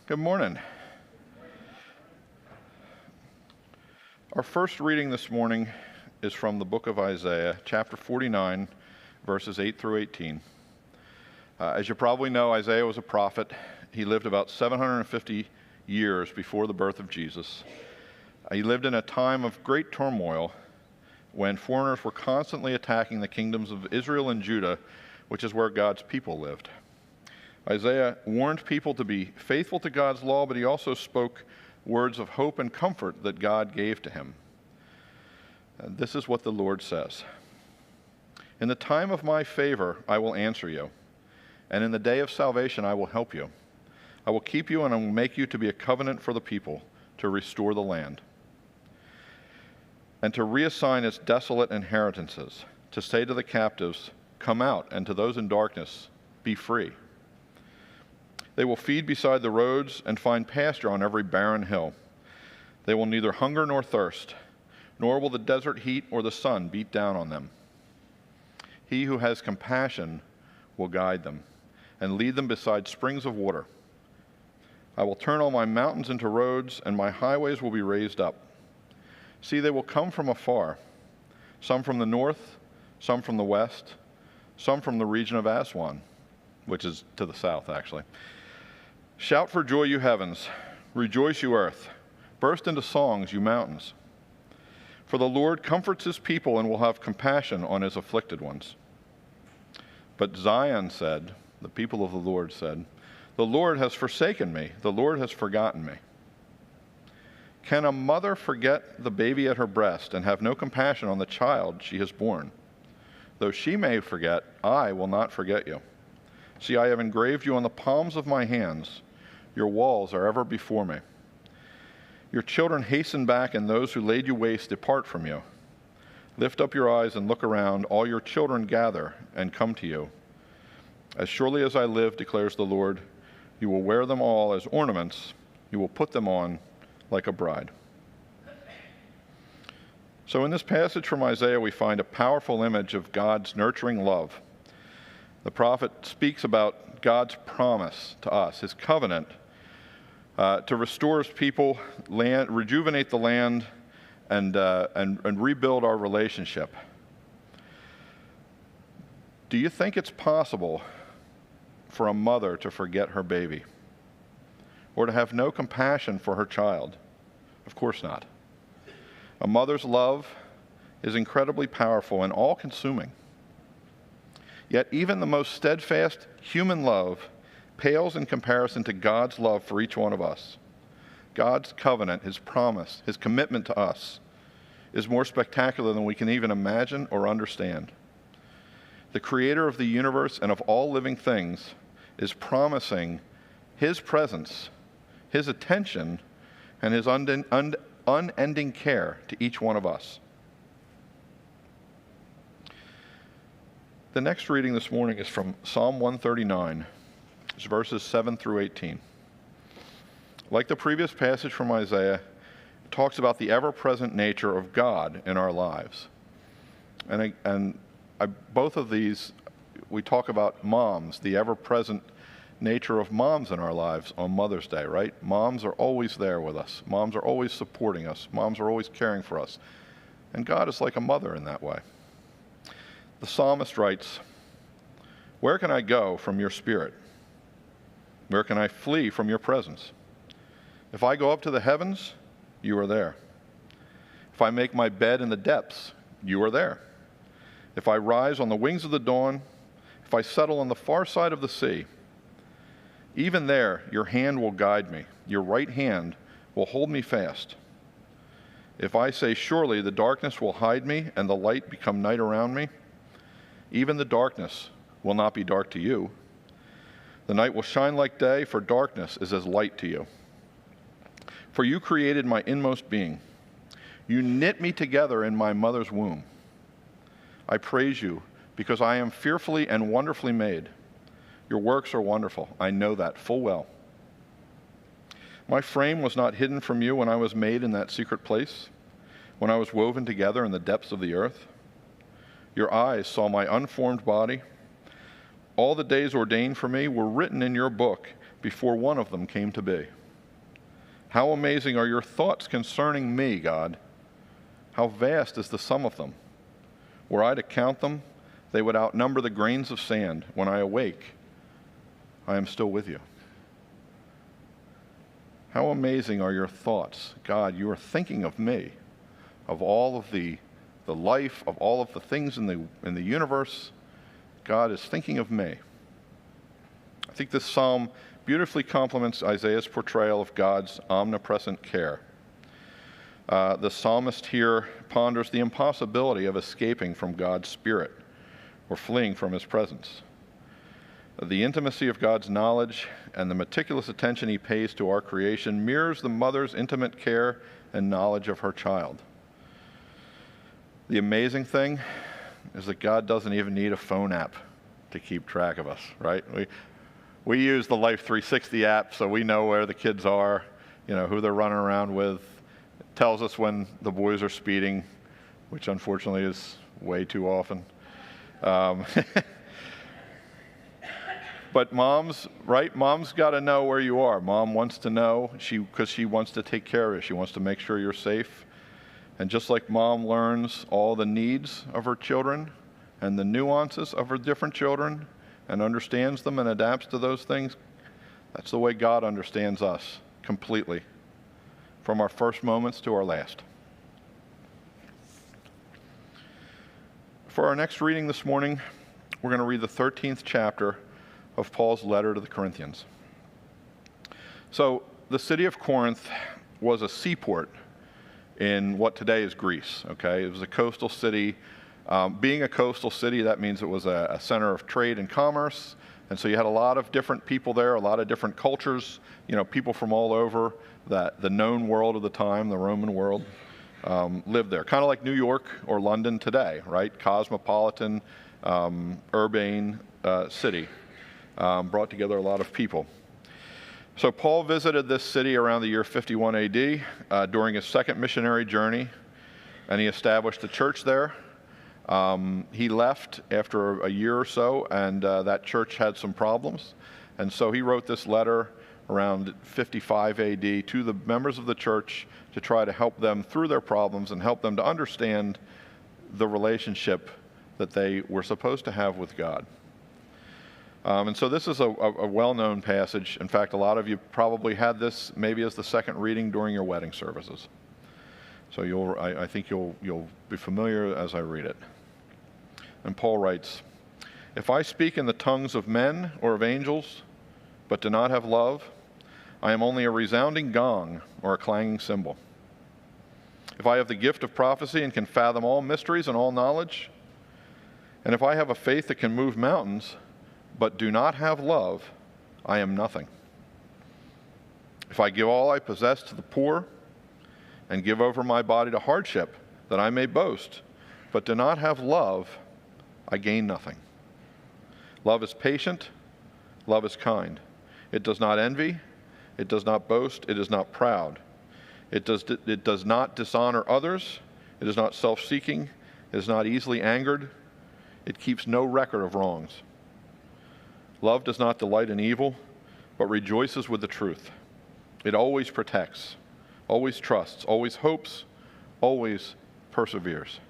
Good morning. Our first reading this morning is from the book of Isaiah, chapter 49, verses 8 through 18. As you probably know, Isaiah was a prophet. He lived about 750 years before the birth of Jesus. He lived in a time of great turmoil when foreigners were constantly attacking the kingdoms of Israel and Judah, which is where God's people lived. Isaiah warned people to be faithful to God's law, but he also spoke words of hope and comfort that God gave to him. And this is what the Lord says. In the time of my favor, I will answer you, and in the day of salvation, I will help you. I will keep you, and I will make you to be a covenant for the people, to restore the land, and to reassign its desolate inheritances, to say to the captives, come out, and to those in darkness, be free. They will feed beside the roads and find pasture on every barren hill. They will neither hunger nor thirst, nor will the desert heat or the sun beat down on them. He who has compassion will guide them and lead them beside springs of water. I will turn all my mountains into roads, and my highways will be raised up. See, they will come from afar, some from the north, some from the west, some from the region of Aswan, which is to the south, actually. Shout for joy, you heavens. Rejoice, you earth. Burst into songs, you mountains. For the Lord comforts his people and will have compassion on his afflicted ones. But Zion said, the people of the Lord said, the Lord has forsaken me. The Lord has forgotten me. Can a mother forget the baby at her breast and have no compassion on the child she has borne? Though she may forget, I will not forget you. See, I have engraved you on the palms of my hands. Your walls are ever before me. Your children hasten back, and those who laid you waste depart from you. Lift up your eyes and look around. All your children gather and come to you. As surely as I live, declares the Lord, you will wear them all as ornaments. You will put them on like a bride. So in this passage from Isaiah, we find a powerful image of God's nurturing love. The prophet speaks about God's promise to us, his covenant, to restore his people, rejuvenate the land, and rebuild our relationship. Do you think it's possible for a mother to forget her baby or to have no compassion for her child? Of course not. A mother's love is incredibly powerful and all-consuming. Yet even the most steadfast human love pales in comparison to God's love for each one of us. God's covenant, his promise, his commitment to us is more spectacular than we can even imagine or understand. The creator of the universe and of all living things is promising his presence, his attention, and his unending care to each one of us. The next reading this morning is from Psalm 139, verses 7 through 18. Like the previous passage from Isaiah, it talks about the ever-present nature of God in our lives. Both of these, we talk about moms, the ever-present nature of moms in our lives on Mother's Day, right? Moms are always there with us. Moms are always supporting us. Moms are always caring for us. And God is like a mother in that way. The psalmist writes, where can I go from your spirit? Where can I flee from your presence? If I go up to the heavens, you are there. If I make my bed in the depths, you are there. If I rise on the wings of the dawn, if I settle on the far side of the sea, even there your hand will guide me. Your right hand will hold me fast. If I say, surely the darkness will hide me and the light become night around me, even the darkness will not be dark to you. The night will shine like day, for darkness is as light to you. For you created my inmost being. You knit me together in my mother's womb. I praise you because I am fearfully and wonderfully made. Your works are wonderful. I know that full well. My frame was not hidden from you when I was made in that secret place, when I was woven together in the depths of the earth. Your eyes saw my unformed body. All the days ordained for me were written in your book before one of them came to be. How amazing are your thoughts concerning me, God! How vast is the sum of them! Were I to count them, they would outnumber the grains of sand. When I awake, I am still with you. How amazing are your thoughts, God! You are thinking of me, of all of the life, of all of the things in the universe. God is thinking of me. I think this psalm beautifully complements Isaiah's portrayal of God's omnipresent care. The psalmist here ponders the impossibility of escaping from God's Spirit or fleeing from His presence. The intimacy of God's knowledge and the meticulous attention He pays to our creation mirrors the mother's intimate care and knowledge of her child. The amazing thing is that God doesn't even need a phone app to keep track of us, right? We use the Life 360 app, so we know where the kids are, who they're running around with. It tells us when the boys are speeding, which unfortunately is way too often. But moms, right? Mom's got to know where you are. Mom wants to know because she wants to take care of you. She wants to make sure you're safe. And just like mom learns all the needs of her children and the nuances of her different children and understands them and adapts to those things, that's the way God understands us completely, from our first moments to our last. For our next reading this morning, we're going to read the 13th chapter of Paul's letter to the Corinthians. So the city of Corinth was a seaport in what today is Greece, okay? It was a coastal city. Being a coastal city, that means it was a center of trade and commerce. And so you had a lot of different people there, a lot of different cultures, people from all over the known world of the time, the Roman world, lived there. Kind of like New York or London today, right? Cosmopolitan, urbane city. Brought together a lot of people. So Paul visited this city around the year 51 AD during his second missionary journey, and he established a church there. He left after a year or so, and that church had some problems. And so he wrote this letter around 55 AD to the members of the church to try to help them through their problems and help them to understand the relationship that they were supposed to have with God. And so this is a well-known passage. In fact, a lot of you probably had this maybe as the second reading during your wedding services. So I think you'll be familiar as I read it. And Paul writes, "If I speak in the tongues of men or of angels, but do not have love, I am only a resounding gong or a clanging cymbal. If I have the gift of prophecy and can fathom all mysteries and all knowledge, and if I have a faith that can move mountains, but do not have love, I am nothing. If I give all I possess to the poor and give over my body to hardship that I may boast, but do not have love, I gain nothing. Love is patient, love is kind. It does not envy, it does not boast, it is not proud. It does not dishonor others, it is not self-seeking, it is not easily angered, it keeps no record of wrongs. Love does not delight in evil, but rejoices with the truth. It always protects, always trusts, always hopes, always perseveres.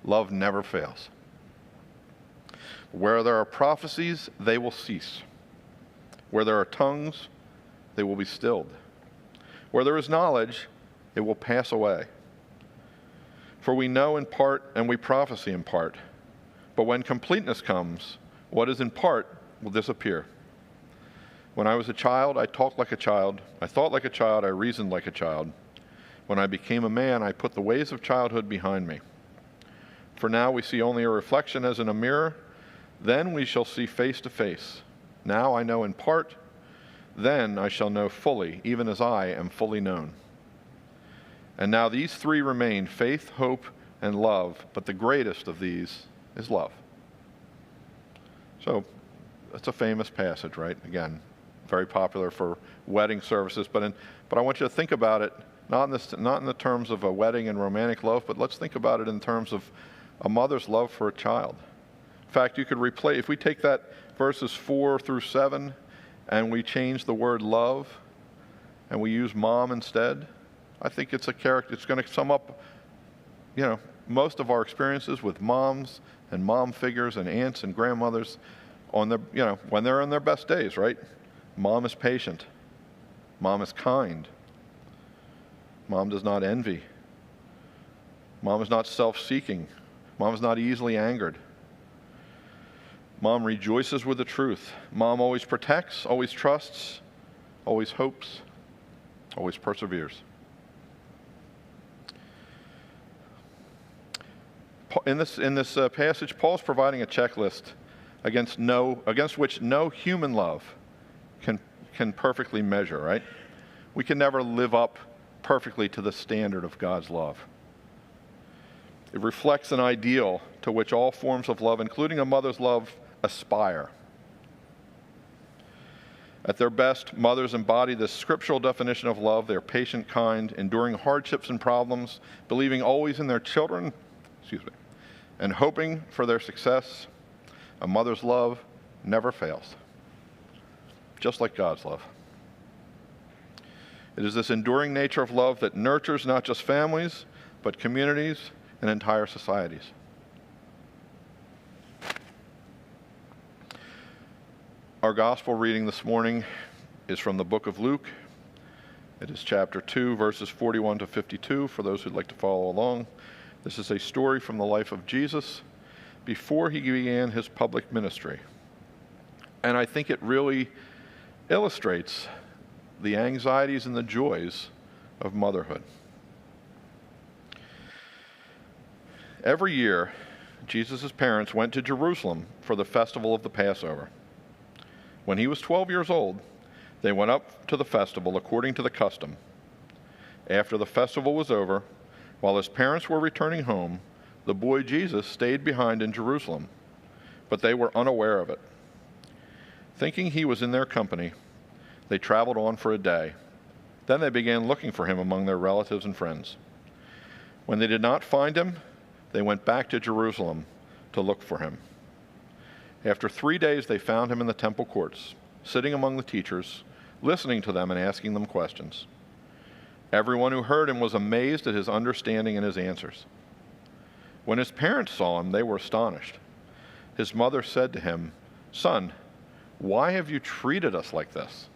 Love never fails. Where there are prophecies, they will cease. Where there are tongues, they will be stilled. Where there is knowledge, it will pass away. For we know in part and we prophesy in part. But when completeness comes, what is in part will disappear. When I was a child, I talked like a child. I thought like a child. I reasoned like a child. When I became a man, I put the ways of childhood behind me. For now we see only a reflection as in a mirror. Then we shall see face to face. Now I know in part. Then I shall know fully, even as I am fully known. And now these three remain, faith, hope, and love. But the greatest of these is love." So that's a famous passage, right? Again, very popular for wedding services. But I want you to think about it, not in the terms of a wedding and romantic love, but let's think about it in terms of a mother's love for a child. In fact, you could replace, if we take that verses 4 through 7 and we change the word love and we use mom instead, I think it's a character. It's going to sum up, most of our experiences with moms and mom figures and aunts and grandmothers on their, when they're on their best days, right? Mom is patient. Mom is kind. Mom does not envy. Mom is not self-seeking. Mom is not easily angered. Mom rejoices with the truth. Mom always protects, always trusts, always hopes, always perseveres. In this passage, Paul's providing a checklist against which no human love can perfectly measure, right? We can never live up perfectly to the standard of God's love. It reflects an ideal to which all forms of love, including a mother's love, aspire. At their best, mothers embody this scriptural definition of love. They're patient, kind, enduring hardships and problems, believing always in their children, and hoping for their success. A mother's love never fails, just like God's love. It is this enduring nature of love that nurtures not just families, but communities and entire societies. Our gospel reading this morning is from the book of Luke. It is chapter 2, verses 41 to 52, for those who'd like to follow along. This is a story from the life of Jesus before he began his public ministry. And I think it really illustrates the anxieties and the joys of motherhood. Every year, Jesus' parents went to Jerusalem for the festival of the Passover. When he was 12 years old, they went up to the festival according to the custom. After the festival was over, while his parents were returning home, the boy Jesus stayed behind in Jerusalem, but they were unaware of it. Thinking he was in their company, they traveled on for a day. Then they began looking for him among their relatives and friends. When they did not find him, they went back to Jerusalem to look for him. After 3 days, they found him in the temple courts, sitting among the teachers, listening to them and asking them questions. Everyone who heard him was amazed at his understanding and his answers. When his parents saw him, they were astonished. His mother said to him, "Son, why have you treated us like this?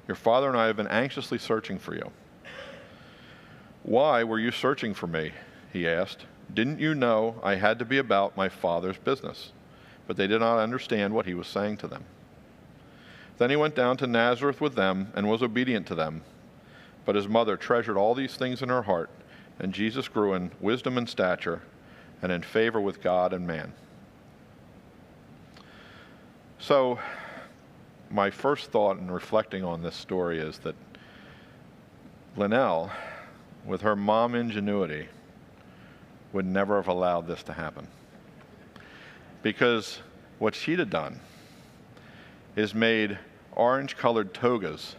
Your father and I have been anxiously searching for you." "Why were you searching for me?" he asked. "Didn't you know I had to be about my father's business?" But they did not understand what he was saying to them. Then he went down to Nazareth with them and was obedient to them. But his mother treasured all these things in her heart, and Jesus grew in wisdom and stature and in favor with God and man. So, my first thought in reflecting on this story is that Linnell, with her mom ingenuity, would never have allowed this to happen. Because what she'd have done is made orange-colored togas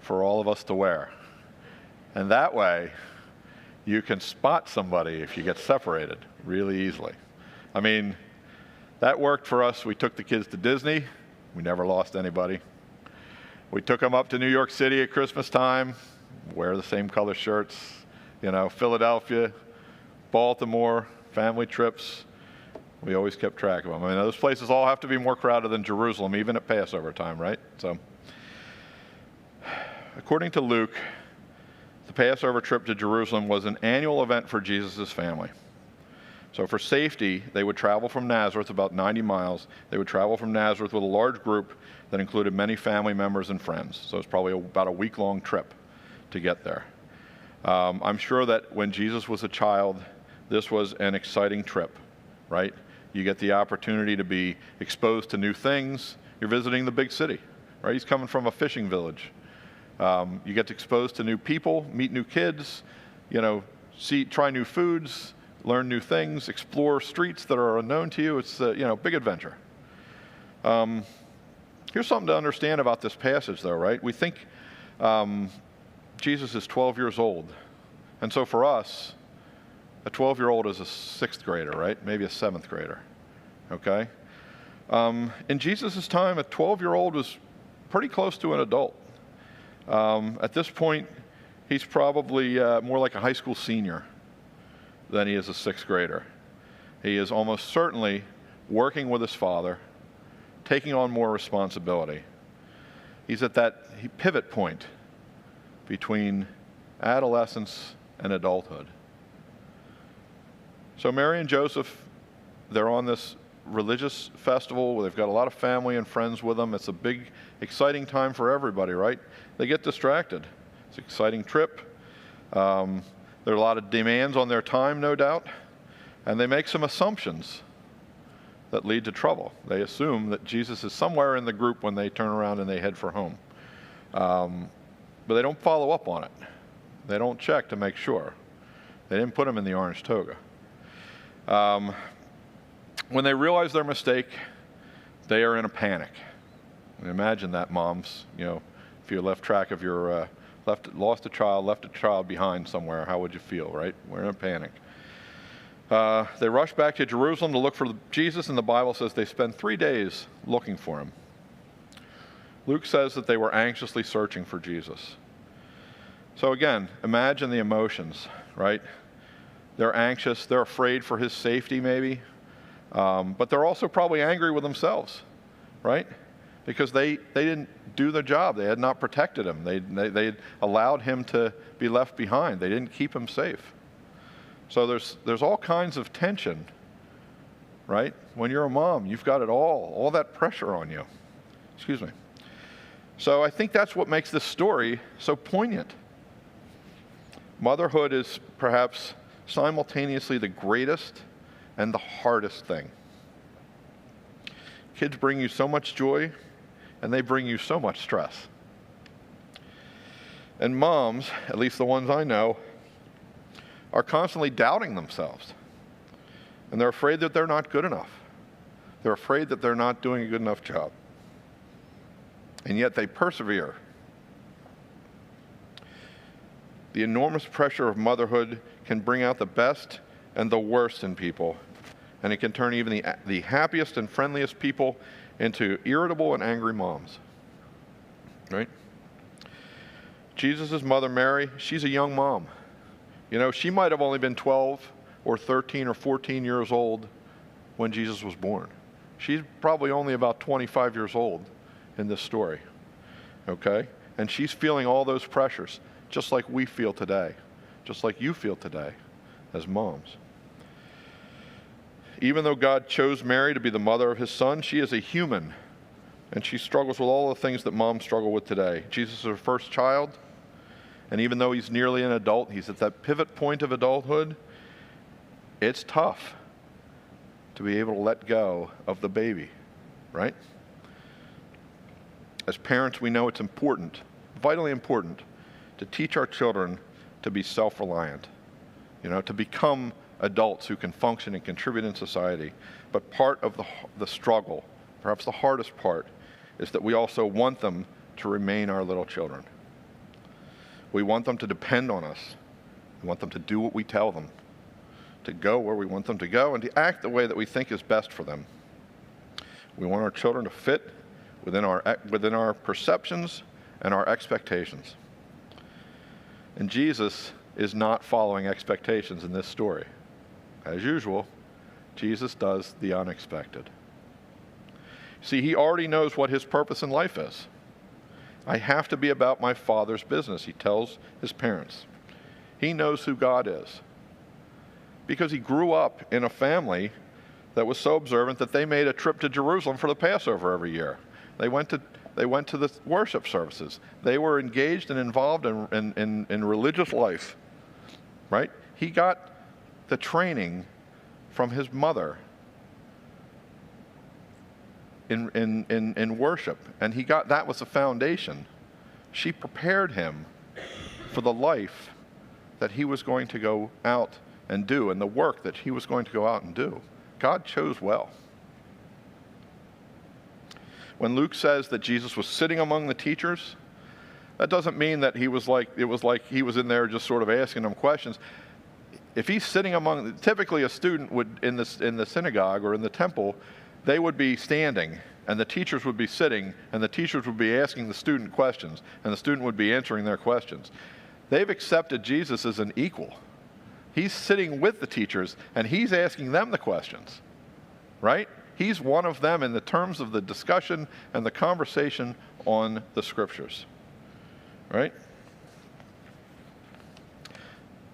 for all of us to wear. And that way, you can spot somebody if you get separated really easily. I mean, that worked for us. We took the kids to Disney. We never lost anybody. We took them up to New York City at Christmas time, wear the same color shirts, Philadelphia, Baltimore, family trips. We always kept track of them. I mean, those places all have to be more crowded than Jerusalem, even at Passover time, right? So, according to Luke, the Passover trip to Jerusalem was an annual event for Jesus' family. So for safety, they would travel from Nazareth, about 90 miles. They would travel from Nazareth with a large group that included many family members and friends. So it's probably about a week-long trip to get there. I'm sure that when Jesus was a child, this was an exciting trip, right? You get the opportunity to be exposed to new things. You're visiting the big city, right? He's coming from a fishing village. You get exposed to new people, meet new kids, try new foods, learn new things, explore streets that are unknown to you. It's a big adventure. Here's something to understand about this passage, though, right? We think Jesus is 12 years old. And so for us, a 12-year-old is a 6th grader, right? Maybe a 7th grader, okay? In Jesus' time, a 12-year-old was pretty close to an adult. At this point, he's probably more like a high school senior than he is a sixth grader. He is almost certainly working with his father, taking on more responsibility. He's at that pivot point between adolescence and adulthood. So Mary and Joseph, they're on this religious festival. They've got a lot of family and friends with them. It's a big, exciting time for everybody, right? They get distracted. It's an exciting trip. There are a lot of demands on their time, no doubt, and they make some assumptions that lead to trouble. They assume that Jesus is somewhere in the group when they turn around and they head for home. But they don't follow up on it. They don't check to make sure. They didn't put him in the orange toga. When they realize their mistake, they are in a panic. And imagine that, moms. If you left track of your, left a child behind somewhere, how would you feel, right? We're in a panic. They rush back to Jerusalem to look for Jesus, and the Bible says they spend 3 days looking for him. Luke says that they were anxiously searching for Jesus. So again, imagine the emotions, right? They're anxious, they're afraid for his safety maybe, but they're also probably angry with themselves, right? Because they didn't do their job. They had not protected him. They allowed him to be left behind. They didn't keep him safe. So there's all kinds of tension, right? When you're a mom, you've got it all that pressure on you. Excuse me. So I think that's what makes this story so poignant. Motherhood is perhaps simultaneously the greatest and the hardest thing. Kids bring you so much joy, and they bring you so much stress. And moms, at least the ones I know, are constantly doubting themselves. And they're afraid that they're not good enough. They're afraid that they're not doing a good enough job. And yet they persevere. The enormous pressure of motherhood can bring out the best and the worst in people. And it can turn even the happiest and friendliest people into irritable and angry moms. Right? Jesus' mother, Mary, she's a young mom. She might have only been 12 or 13 or 14 years old when Jesus was born. She's probably only about 25 years old in this story, okay? And she's feeling all those pressures, just like we feel today, just like you feel today as moms. Even though God chose Mary to be the mother of his son, she is a human, and she struggles with all the things that moms struggle with today. Jesus is her first child. And even though he's nearly an adult, he's at that pivot point of adulthood, it's tough to be able to let go of the baby, right? As parents, we know it's important, vitally important, to teach our children to be self-reliant, to become adults who can function and contribute in society. But part of the struggle, perhaps the hardest part, is that we also want them to remain our little children. We want them to depend on us. We want them to do what we tell them, to go where we want them to go, and to act the way that we think is best for them. We want our children to fit within our perceptions and our expectations. And Jesus is not following expectations in this story. As usual, Jesus does the unexpected. See, he already knows what his purpose in life is. I have to be about my Father's business, he tells his parents. He knows who God is, because he grew up in a family that was so observant that they made a trip to Jerusalem for the Passover every year. They went to the worship services. They were engaged and involved in religious life, right? He got the training from his mother in worship, and that was the foundation. She prepared him for the life that he was going to go out and do, and the work that he was going to go out and do. God chose well. When Luke says that Jesus was sitting among the teachers, that doesn't mean that it was like he was in there just sort of asking them questions. If he's sitting typically a student would in the synagogue or in the temple, they would be standing and the teachers would be sitting, and the teachers would be asking the student questions, and the student would be answering their questions. They've accepted Jesus as an equal. He's sitting with the teachers, and he's asking them the questions, right? He's one of them in the terms of the discussion and the conversation on the scriptures, right?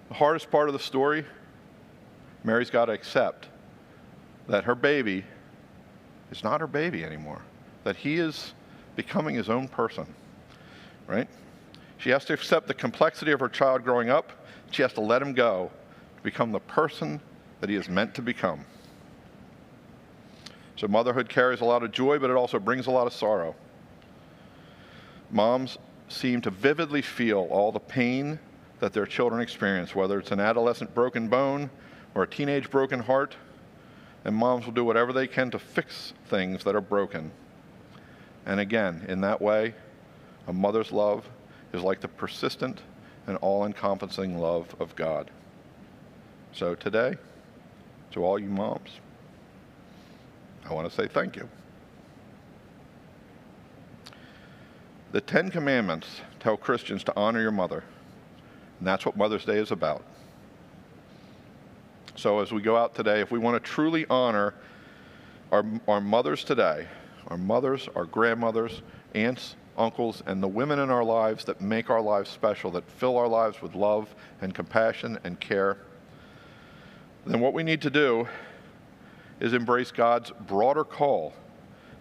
The hardest part of the story, Mary's got to accept that her baby is not her baby anymore, that he is becoming his own person, right? She has to accept the complexity of her child growing up. She has to let him go to become the person that he is meant to become. So motherhood carries a lot of joy, but it also brings a lot of sorrow. Moms seem to vividly feel all the pain that their children experience, whether it's an adolescent broken bone or a teenage broken heart, and moms will do whatever they can to fix things that are broken. And again, in that way, a mother's love is like the persistent and all-encompassing love of God. So today, to all you moms, I want to say thank you. The 10 Commandments tell Christians to honor your mother, and that's what Mother's Day is about. So as we go out today, if we want to truly honor our mothers today, our mothers, our grandmothers, aunts, uncles, and the women in our lives that make our lives special, that fill our lives with love and compassion and care, then what we need to do is embrace God's broader call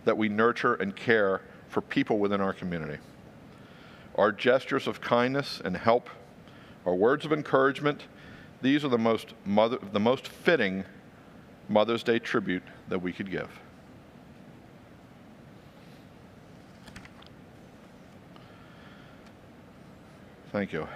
that we nurture and care for people within our community. Our gestures of kindness and help, our words of encouragement, these are the most fitting Mother's Day tribute that we could give. Thank you.